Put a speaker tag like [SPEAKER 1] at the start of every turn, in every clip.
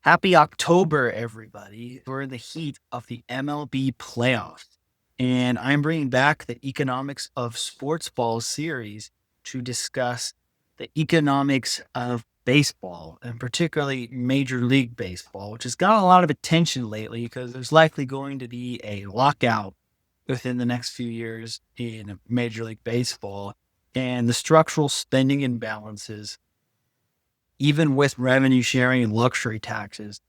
[SPEAKER 1] Happy October, everybody. We're in the heat of the MLB playoffs, and I'm bringing back the Economics of Sports Ball series to discuss the economics of baseball, and particularly Major League Baseball, which has got a lot of attention lately because there's likely going to be a lockout within the next few years in Major League Baseball, and the structural spending imbalances, even with revenue sharing and luxury taxes,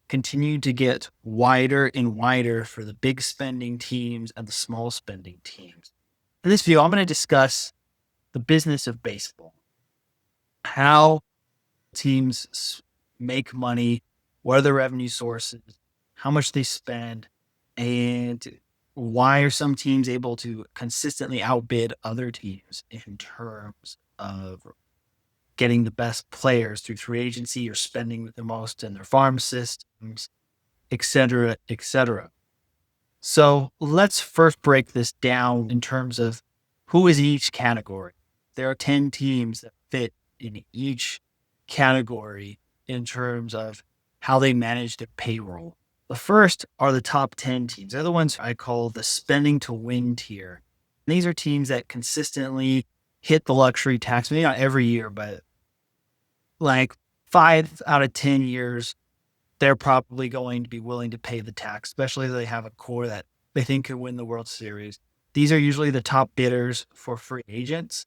[SPEAKER 1] continue to get wider and wider for the big spending teams and the small spending teams. In this video, I'm going to discuss the business of baseball, how teams make money, what are the revenue sources, how much they spend, and why are some teams able to consistently outbid other teams in terms of getting the best players through free agency or spending the most in their farm systems, et cetera, et cetera. So let's first break this down in terms of who is in each category. There are 10 teams that fit in each category in terms of how they manage their payroll. The first are the top 10 teams. They're the ones I call the spending to win tier. And these are teams that consistently hit the luxury tax, maybe not every year, but like 5 out of 10 years, they're probably going to be willing to pay the tax, especially if they have a core that they think could win the World Series. These are usually the top bidders for free agents,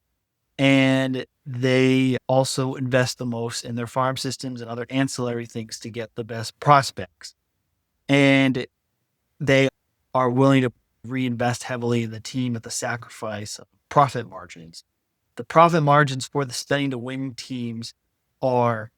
[SPEAKER 1] and they also invest the most in their farm systems and other ancillary things to get the best prospects. And they are willing to reinvest heavily in the team at the sacrifice of profit margins. The profit margins for the spending to win teams are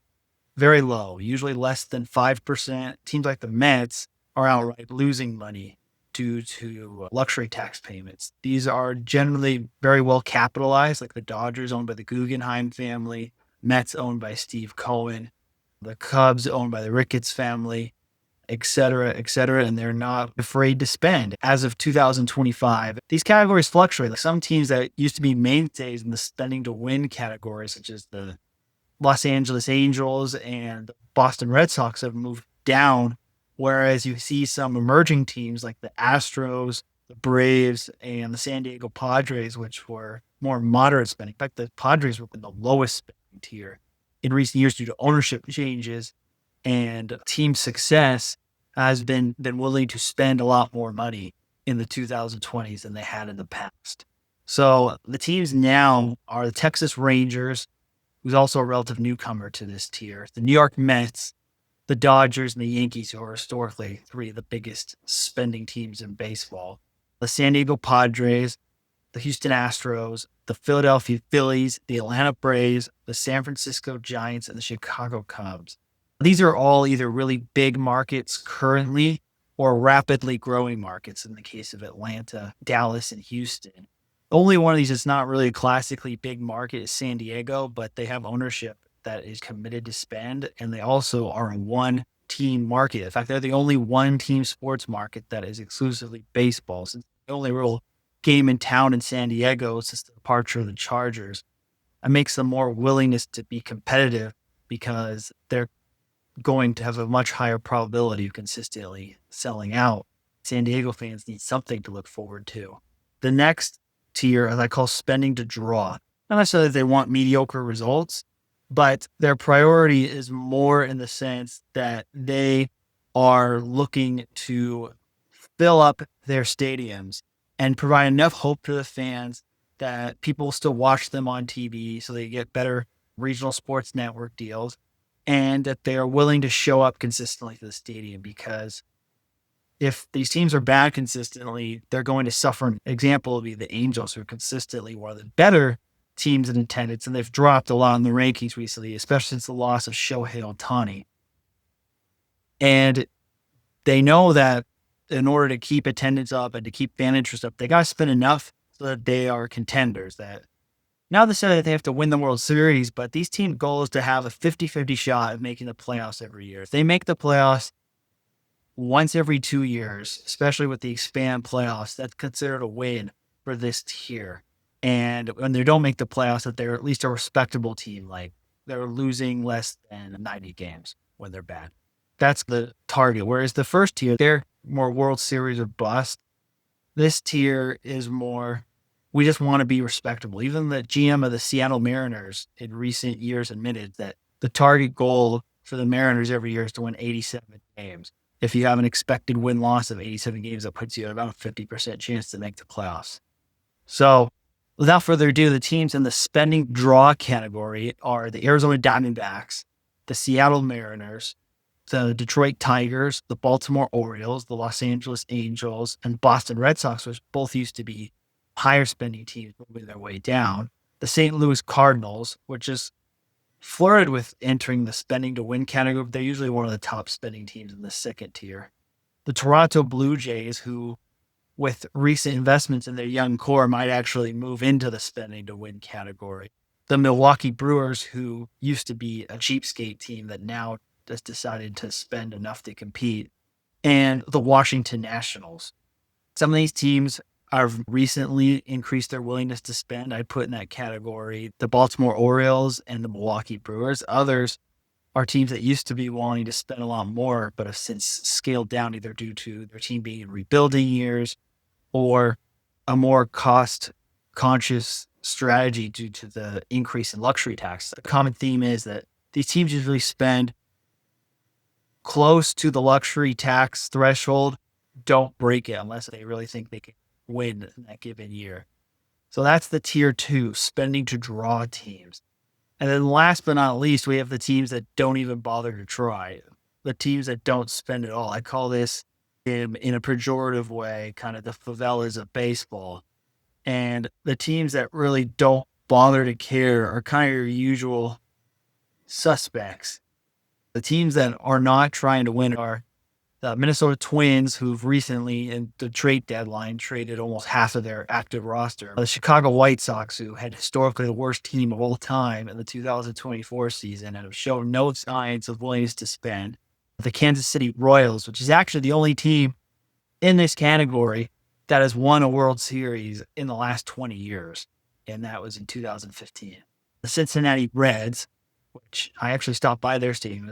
[SPEAKER 1] very low, usually less than 5%. Teams like the Mets are outright losing money due to luxury tax payments. These are generally very well capitalized, like the Dodgers, owned by the Guggenheim family, Mets, owned by Steve Cohen, the Cubs, owned by the Ricketts family, et cetera, et cetera. And they're not afraid to spend. As of 2025, these categories fluctuate. Like some teams that used to be mainstays in the spending to win category, such as the Los Angeles Angels and Boston Red Sox, have moved down, whereas you see some emerging teams like the Astros, the Braves, and the San Diego Padres, which were more moderate spending. In fact, the Padres were in the lowest spending tier in recent years due to ownership changes, and team success has been willing to spend a lot more money in the 2020s than they had in the past. So the teams now are the Texas Rangers, who's also a relative newcomer to this tier, the New York Mets, the Dodgers, and the Yankees, who are historically three of the biggest spending teams in baseball, the San Diego Padres, the Houston Astros, the Philadelphia Phillies, the Atlanta Braves, the San Francisco Giants, and the Chicago Cubs. These are all either really big markets currently or rapidly growing markets in the case of Atlanta, Dallas, and Houston. The only one of these that's not really a classically big market is San Diego, but they have ownership that is committed to spend, and they also are a one-team market. In fact, they're the only one-team sports market that is exclusively baseball, since the only real game in town in San Diego since the departure of the Chargers. It makes them more willingness to be competitive because they're going to have a much higher probability of consistently selling out. San Diego fans need something to look forward to. The next tier, as I call spending to draw. Not necessarily that they want mediocre results, but their priority is more in the sense that they are looking to fill up their stadiums and provide enough hope to the fans that people will still watch them on TV, so they get better regional sports network deals, and that they are willing to show up consistently to the stadium, because if these teams are bad consistently, they're going to suffer. An example would be the Angels, who are consistently one of the better teams in attendance, and they've dropped a lot in the rankings recently, especially since the loss of Shohei Ohtani. And they know that in order to keep attendance up and to keep fan interest up, they got to spend enough so that they are contenders. That now they say that they have to win the World Series, but these team goal is to have a 50-50 shot of making the playoffs every year. If they make the playoffs once every 2 years, especially with the expand playoffs, that's considered a win for this tier. And when they don't make the playoffs, that they're at least a respectable team, like they're losing less than 90 games when they're bad. That's the target. Whereas the first tier, they're more World Series or bust. This tier is more, we just want to be respectable. Even the GM of the Seattle Mariners in recent years admitted that the target goal for the Mariners every year is to win 87 games. If you have an expected win loss of 87 games, that puts you at about a 50% chance to make the playoffs. So, without further ado, the teams in the spending draw category are the Arizona Diamondbacks, the Seattle Mariners, the Detroit Tigers, the Baltimore Orioles, the Los Angeles Angels, and Boston Red Sox, which both used to be higher spending teams moving their way down. The St. Louis Cardinals, which is flirted with entering the spending to win category, but they're usually one of the top spending teams in the second tier. The Toronto Blue Jays, who with recent investments in their young core might actually move into the spending to win category. The Milwaukee Brewers, who used to be a cheapskate team that now just decided to spend enough to compete, and the Washington Nationals. Some of these teams have recently increased their willingness to spend. I put in that category the Baltimore Orioles and the Milwaukee Brewers. Others are teams that used to be wanting to spend a lot more, but have since scaled down either due to their team being in rebuilding years or a more cost conscious strategy due to the increase in luxury tax. The common theme is that these teams usually spend close to the luxury tax threshold, don't break it unless they really think they can win in that given year. So that's the tier two, spending to draw teams. And then last but not least, we have the teams that don't even bother to try, the teams that don't spend at all. I call this in a pejorative way, kind of the favelas of baseball. And the teams that really don't bother to care are kind of your usual suspects. The teams that are not trying to win are the Minnesota Twins, who've recently, in the trade deadline, traded almost half of their active roster. The Chicago White Sox, who had historically the worst team of all time in the 2024 season and have shown no signs of willingness to spend. The Kansas City Royals, which is actually the only team in this category that has won a World Series in the last 20 years, and that was in 2015. The Cincinnati Reds, which I actually stopped by their stadium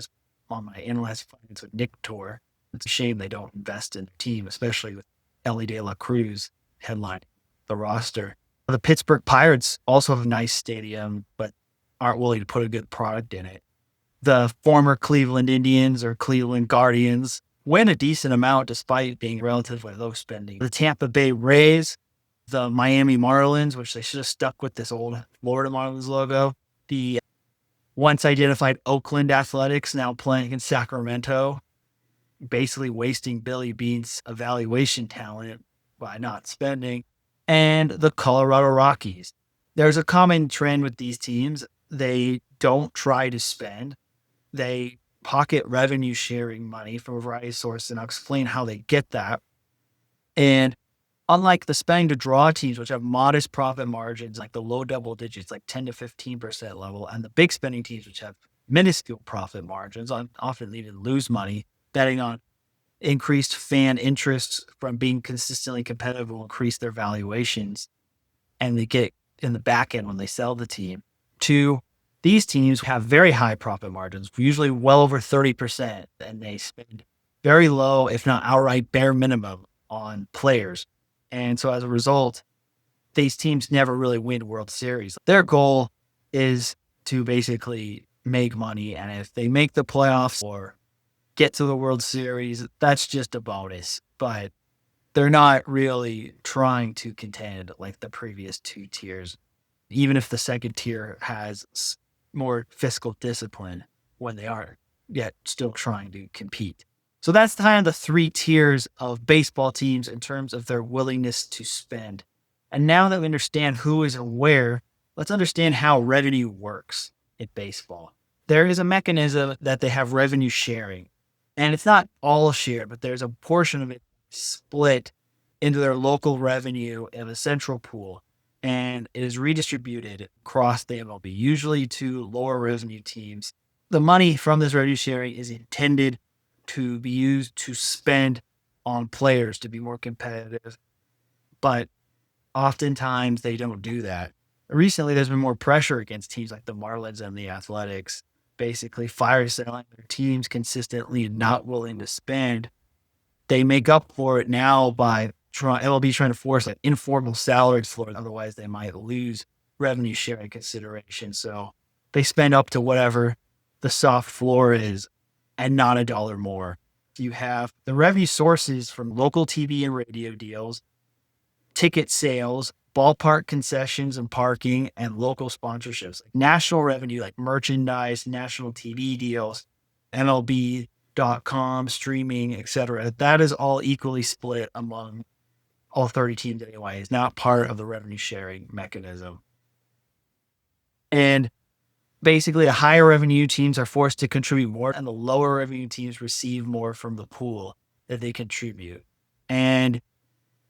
[SPEAKER 1] on my Analyzed Finance with Nick tour. It's a shame they don't invest in the team, especially with Ellie De La Cruz headlining the roster. The Pittsburgh Pirates also have a nice stadium, but aren't willing to put a good product in it. The former Cleveland Indians or Cleveland Guardians win a decent amount despite being relatively low spending. The Tampa Bay Rays, the Miami Marlins, which they should have stuck with this old Florida Marlins logo. The once identified Oakland Athletics, now playing in Sacramento, basically wasting Billy Beane's evaluation talent by not spending. And the Colorado Rockies. There's a common trend with these teams. They don't try to spend. They pocket revenue sharing money from a variety of sources, and I'll explain how they get that. And unlike the spending to draw teams, which have modest profit margins, like the low double digits, like 10 to 15% level, and the big spending teams, which have minuscule profit margins, often even lose money, betting on increased fan interest from being consistently competitive will increase their valuations, and they get in the back end when they sell the team. Two, these teams have very high profit margins, usually well over 30%, and they spend very low, if not outright bare minimum, on players. And so as a result, these teams never really win World Series. Their goal is to basically make money. And if they make the playoffs or get to the World Series, that's just a bonus. But they're not really trying to contend like the previous two tiers, even if the second tier has more fiscal discipline when they are yet still trying to compete. So that's kind of the three tiers of baseball teams in terms of their willingness to spend. And now that we understand who is and where, let's understand how revenue works in baseball. There is a mechanism that they have revenue sharing, and it's not all shared, but there's a portion of it split into their local revenue in a central pool, and it is redistributed across the MLB, usually to lower revenue teams. The money from this revenue sharing is intended to be used to spend on players to be more competitive, but oftentimes they don't do that. Recently, there's been more pressure against teams like the Marlins and the Athletics basically fire selling their teams consistently and not willing to spend, they make up for it now by MLB trying to force an informal salary floor. Otherwise, they might lose revenue sharing consideration. So they spend up to whatever the soft floor is and not a dollar more. You have the revenue sources from local TV and radio deals, ticket sales, ballpark concessions and parking, and local sponsorships. Like national revenue, like merchandise, national TV deals, MLB.com, streaming, etc. That is all equally split among all 30 teams anyway. It's not part of the revenue sharing mechanism. And basically, the higher revenue teams are forced to contribute more, and the lower revenue teams receive more from the pool that they contribute. And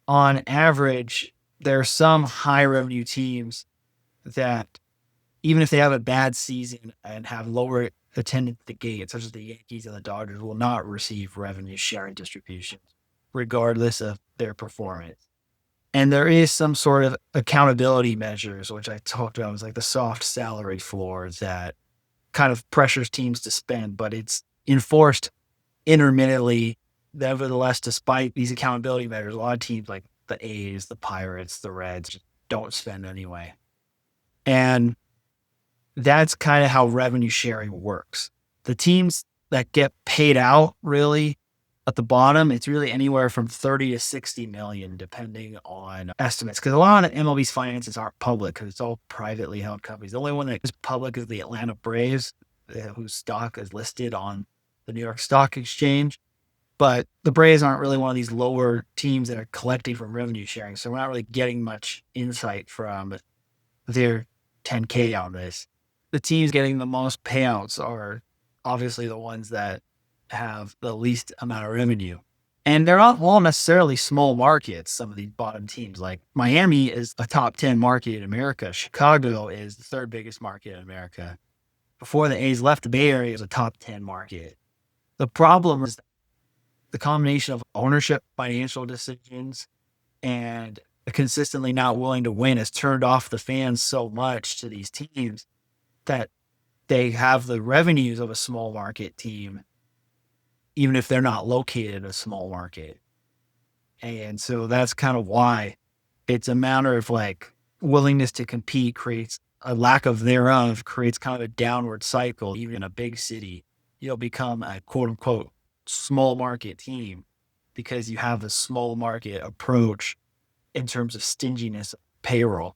[SPEAKER 1] on average, there are some high revenue teams that, even if they have a bad season and have lower attendance at the gate, such as the Yankees and the Dodgers, will not receive revenue sharing distributions, regardless of their performance. And there is some sort of accountability measures, which I talked about, was like the soft salary floor that kind of pressures teams to spend, but it's enforced intermittently. Nevertheless, despite these accountability measures, a lot of teams like the A's, the Pirates, the Reds just don't spend anyway. And that's kind of how revenue sharing works. The teams that get paid out really at the bottom, it's really anywhere from 30 to 60 million, depending on estimates. Because a lot of MLB's finances aren't public because it's all privately held companies. The only one that is public is the Atlanta Braves, whose stock is listed on the New York Stock Exchange. But the Braves aren't really one of these lower teams that are collecting from revenue sharing. So we're not really getting much insight from their 10K on this. The teams getting the most payouts are obviously the ones that have the least amount of revenue. And they're not all necessarily small markets, some of these bottom teams. Like Miami is a top 10 market in America. Chicago is the third biggest market in America. Before the A's left, the Bay Area was a top 10 market. The problem is the combination of ownership, financial decisions, and consistently not willing to win has turned off the fans so much to these teams that they have the revenues of a small market team, even if they're not located in a small market. And so that's kind of why it's a matter of like willingness to compete creates a lack of thereof, creates kind of a downward cycle. Even in a big city, you'll become a quote unquote small market team because you have a small market approach in terms of stinginess payroll.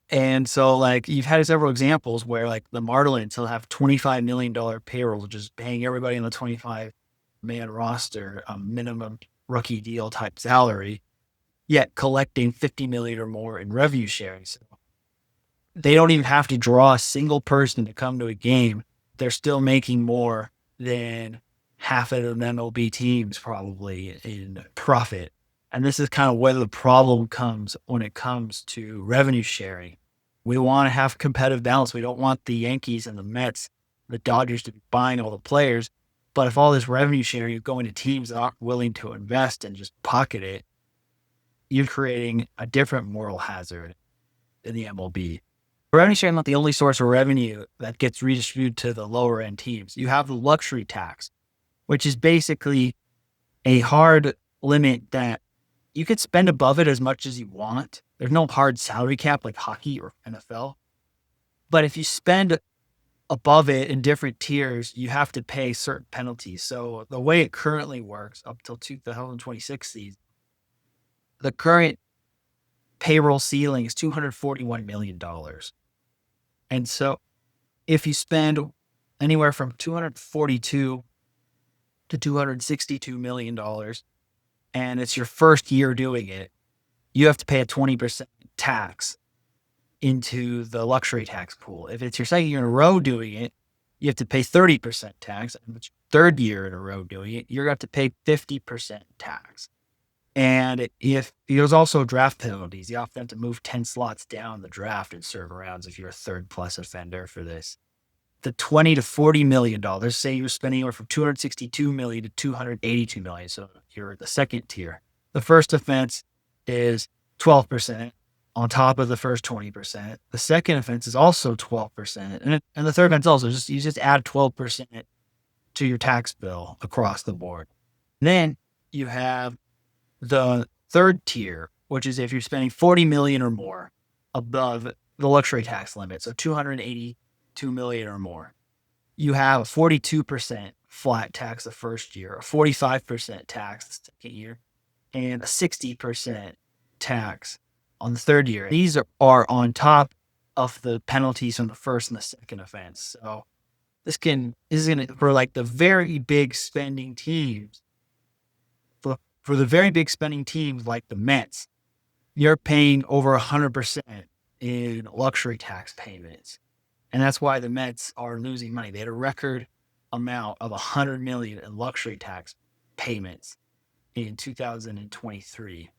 [SPEAKER 1] And so like you've had several examples where like the Marlins will have $25 million payroll, just paying everybody in the 25-man roster a minimum rookie deal type salary, yet collecting 50 million or more in revenue sharing. So they don't even have to draw a single person to come to a game. They're still making more than half of the MLB teams probably in profit. And this is kind of where the problem comes when it comes to revenue sharing. We want to have competitive balance. We don't want the Yankees and the Mets, the Dodgers to be buying all the players. But if all this revenue sharing is going to teams that aren't willing to invest and just pocket it, you're creating a different moral hazard in the MLB. Revenue sharing is not the only source of revenue that gets redistributed to the lower end teams. You have the luxury tax, which is basically a hard limit that you could spend above it as much as you want. There's no hard salary cap like hockey or NFL. But if you spend above it in different tiers, you have to pay certain penalties. So the way it currently works up till 2026 season, the current payroll ceiling is $241 million. And so if you spend anywhere from $242 to $262 million, and it's your first year doing it, you have to pay a 20% tax into the luxury tax pool. If it's your second year in a row doing it, you have to pay 30% tax. And if it's your third year in a row doing it, you're going to have to pay 50% tax. And if there's also draft penalties, you often have to move 10 slots down the draft in certain rounds if you're a third plus offender for this. The $20 to $40 million, say you're spending anywhere from $262 million to $282 million. So you're the second tier. The first offense is 12%. on top of the first 20%. The second offense is also 12%. And the third offense also you just add 12% to your tax bill across the board. Then you have the third tier, which is if you're spending 40 million or more above the luxury tax limit, so 282 million or more. You have a 42% flat tax the first year, a 45% tax the second year, and a 60% tax on the third year. These are on top of the penalties from the first and the second offense. So this is gonna for like the very big spending teams. For the very big spending teams like the Mets, you're paying over 100% in luxury tax payments. And that's why the Mets are losing money. They had a record amount of 100 million in luxury tax payments in 2023.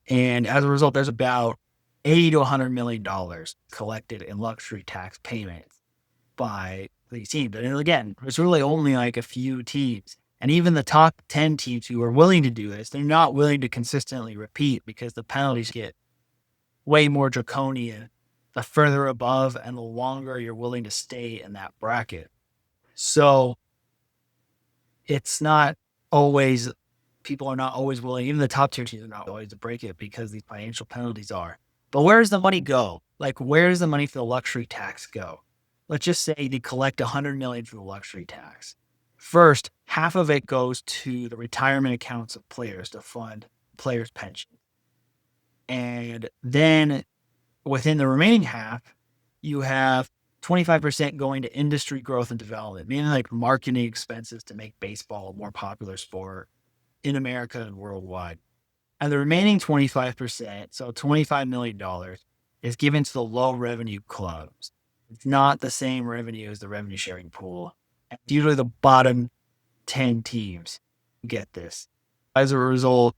[SPEAKER 1] And as a result, there's about 80 to 100 million dollars collected in luxury tax payments by these teams. And again, it's really only like a few teams. And even the top 10 teams who are willing to do this, they're not willing to consistently repeat because the penalties get way more draconian the further above and the longer you're willing to stay in that bracket. So it's not always, people are not always willing, even the top tier teams are not always to break it because these financial penalties are. But where does the money go? Like, where does the money for the luxury tax go? Let's just say they collect 100 million for the luxury tax. First, half of it goes to the retirement accounts of players to fund players' pension. And then within the remaining half, you have 25% going to industry growth and development, meaning like marketing expenses to make baseball a more popular sport in America and worldwide. And the remaining 25%, so $25 million, is given to the low revenue clubs. It's not the same revenue as the revenue sharing pool. And usually the bottom 10 teams get this. As a result,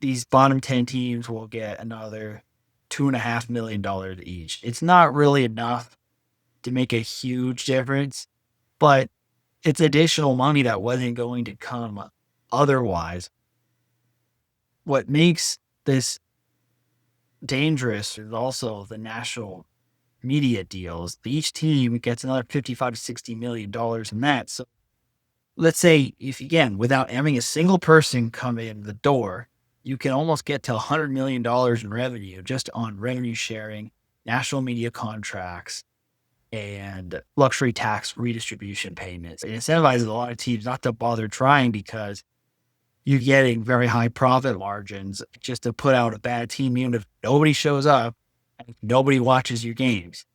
[SPEAKER 1] these bottom 10 teams will get another $2.5 million each. It's not really enough to make a huge difference, but it's additional money that wasn't going to come otherwise. What makes this dangerous is also the national media deals. Each team gets another 55 to $60 million in that. So let's say if, again, without having a single person come in the door, you can almost get to $100 million in revenue just on revenue sharing, national media contracts, and luxury tax redistribution payments. It incentivizes a lot of teams not to bother trying because you're getting very high profit margins just to put out a bad team, even if nobody shows up and nobody watches your games.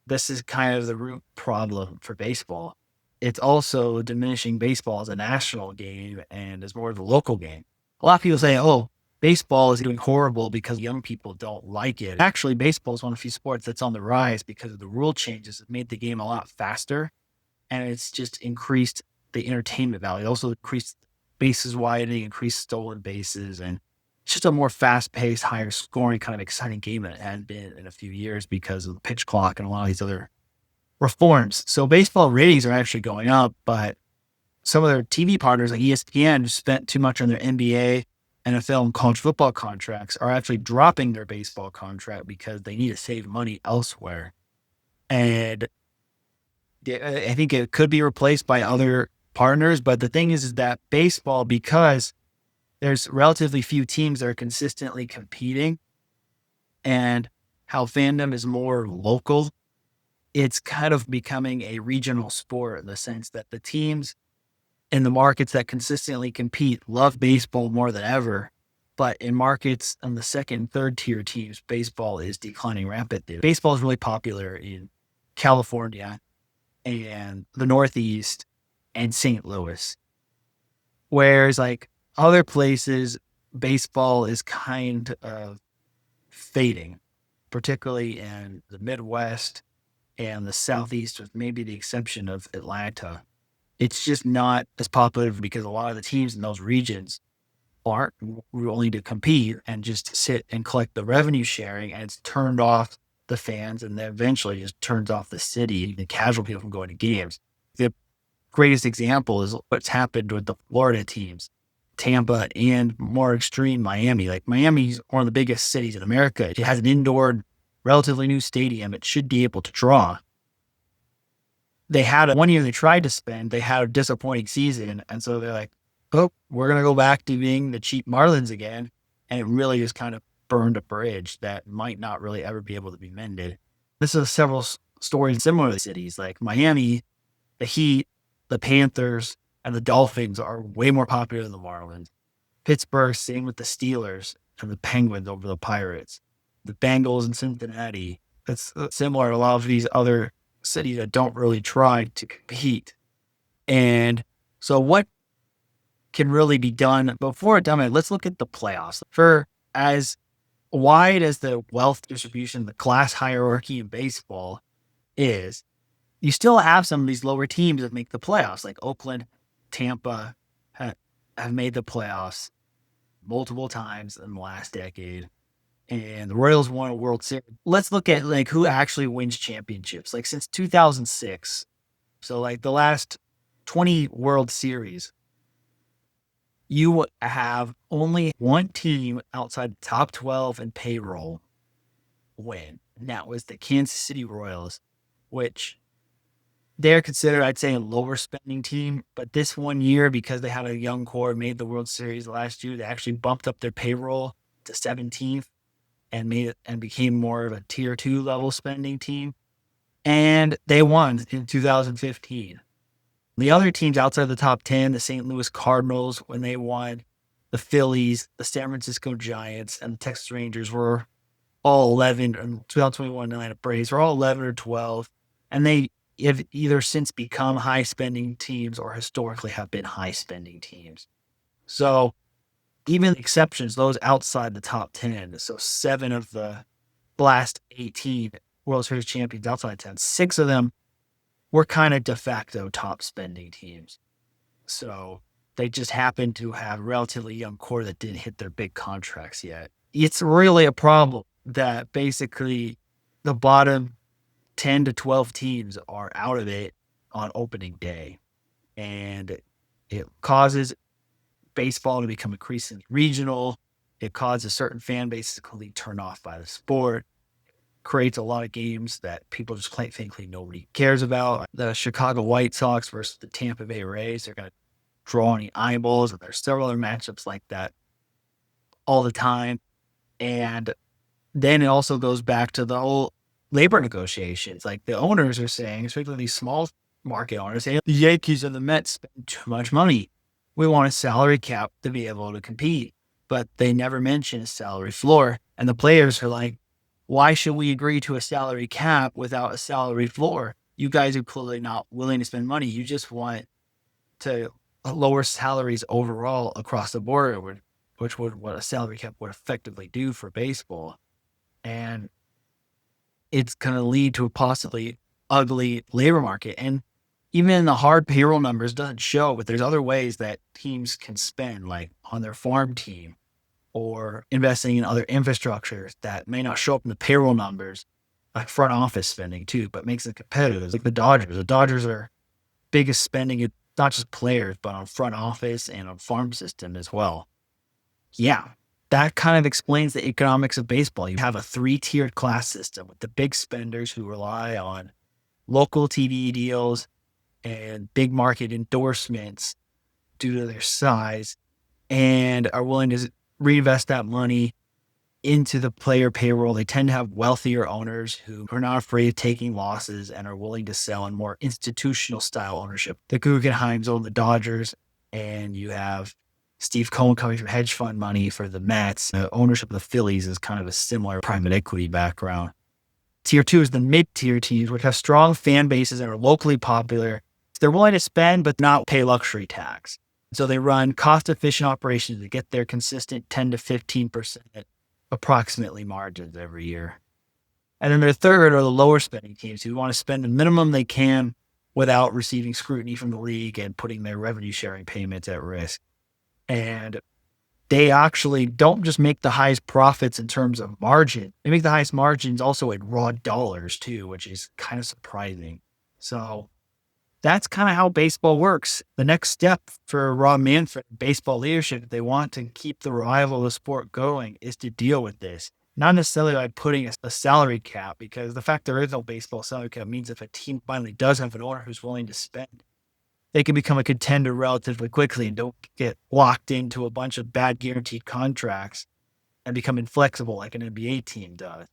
[SPEAKER 1] This is kind of the root problem for baseball. It's also diminishing baseball as a national game and as more of a local game. A lot of people say, oh, baseball is doing horrible because young people don't like it. Actually, baseball is one of the few sports that's on the rise because of the rule changes. It made the game a lot faster, and it's just increased the entertainment value. It also increased bases widening, increased stolen bases, and it's just a more fast-paced, higher scoring, kind of exciting game than it had been in a few years because of the pitch clock and a lot of these other reforms. So baseball ratings are actually going up, but some of their TV partners like ESPN who spent too much on their NBA, NFL, and college football contracts are actually dropping their baseball contract because they need to save money elsewhere. And I think it could be replaced by other partners. But the thing is that baseball, because there's relatively few teams that are consistently competing and how fandom is more local, it's kind of becoming a regional sport in the sense that the teams in the markets that consistently compete love baseball more than ever. But in markets on the second and third tier teams, baseball is declining rapidly. Baseball is really popular in California and the Northeast and St. Louis. Whereas like other places, baseball is kind of fading, particularly in the Midwest and the Southeast, with maybe the exception of Atlanta. It's just not as popular because a lot of the teams in those regions aren't willing to compete and just sit and collect the revenue sharing, and it's turned off the fans and then eventually just turns off the city, the casual people from going to games. The greatest example is what's happened with the Florida teams. Tampa, and more extreme Miami. Like Miami's one of the biggest cities in America. It has an indoor, relatively new stadium. It should be able to draw. They had one year they tried to spend, they had a disappointing season. And so they're like, oh, we're going to go back to being the cheap Marlins again. And it really just kind of burned a bridge that might not really ever be able to be mended. This is several stories similar to cities like Miami, the Heat, the Panthers, and the Dolphins are way more popular than the Marlins. Pittsburgh, same with the Steelers and the Penguins over the Pirates. The Bengals in Cincinnati. It's similar to a lot of these other cities that don't really try to compete. And so what can really be done before it done? Let's look at the playoffs. For as wide as the wealth distribution, the class hierarchy in baseball is, you still have some of these lower teams that make the playoffs, like Oakland, Tampa have made the playoffs multiple times in the last decade. And the Royals won a World Series. Let's look at like who actually wins championships. Like since 2006, so like the last 20 World Series, you have only one team outside the top 12 in payroll win. And that was the Kansas City Royals, which they're considered, I'd say, a lower spending team. But this one year, because they had a young core, made the World Series last year, they actually bumped up their payroll to 17th and made it and became more of a tier 2 level spending team. And they won in 2015. The other teams outside the top 10, the St. Louis Cardinals, when they won, the Phillies, the San Francisco Giants, and the Texas Rangers were all 11, and 2021 Atlanta Braves were all 11 or 12. And they have either since become high spending teams or historically have been high spending teams. So even the exceptions, those outside the top 10, so 7 of the last 18 World Series champions outside 10, 6 of them were kind of de facto top spending teams. So they just happen to have relatively young core that didn't hit their big contracts yet. It's really a problem that basically the bottom 10 to 12 teams are out of it on opening day. And it causes baseball to become increasingly regional. It causes certain fan bases to completely turn off by the sport. Creates a lot of games that people just quite frankly nobody cares about. The Chicago White Sox versus the Tampa Bay Rays, they're going to draw any eyeballs, and there's several other matchups like that all the time. And then it also goes back to the whole labor negotiations. Like the owners are saying, especially these small market owners, say the Yankees and the Mets spend too much money. We want a salary cap to be able to compete, but they never mention a salary floor. And the players are like, why should we agree to a salary cap without a salary floor? You guys are clearly not willing to spend money. You just want to lower salaries overall across the board, which would what a salary cap would effectively do for baseball. And it's going to lead to a possibly ugly labor market. And even the hard payroll numbers doesn't show, but there's other ways that teams can spend, like on their farm team or investing in other infrastructures that may not show up in the payroll numbers, like front office spending too, but makes it competitive. Like the Dodgers. The Dodgers are biggest spending, not just players, but on front office and on farm system as well. Yeah, that kind of explains the economics of baseball. You have a 3-tiered class system with the big spenders who rely on local TV deals and big market endorsements due to their size and are willing to reinvest that money into the player payroll. They tend to have wealthier owners who are not afraid of taking losses and are willing to sell in more institutional style ownership. The Guggenheims own the Dodgers, and you have Steve Cohen coming from hedge fund money for the Mets. The ownership of the Phillies is kind of a similar private equity background. Tier 2 is the mid-tier teams, which have strong fan bases and are locally popular. They're willing to spend but not pay luxury tax. So they run cost-efficient operations to get their consistent 10 to 15% approximately margins every year. And then their third are the lower spending teams who want to spend the minimum they can without receiving scrutiny from the league and putting their revenue sharing payments at risk. And they actually don't just make the highest profits in terms of margin. They make the highest margins also in raw dollars too, which is kind of surprising. So that's kind of how baseball works. The next step for Rob Manfred, baseball leadership, if they want to keep the revival of the sport going, is to deal with this. Not necessarily by putting a salary cap, because the fact there is no baseball salary cap means if a team finally does have an owner who's willing to spend, they can become a contender relatively quickly and don't get locked into a bunch of bad guaranteed contracts and become inflexible like an NBA team does.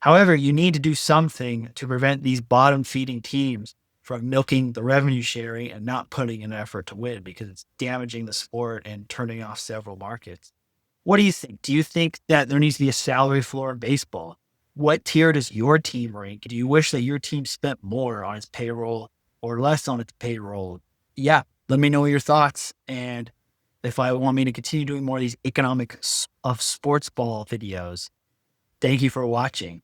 [SPEAKER 1] However, you need to do something to prevent these bottom feeding teams from milking the revenue sharing and not putting in an effort to win, because it's damaging the sport and turning off several markets. What do you think? Do you think that there needs to be a salary floor in baseball? What tier does your team rank? Do you wish that your team spent more on its payroll or less on its payroll? Yeah, let me know your thoughts. And if I want me to continue doing more of these economics of sports ball videos, thank you for watching.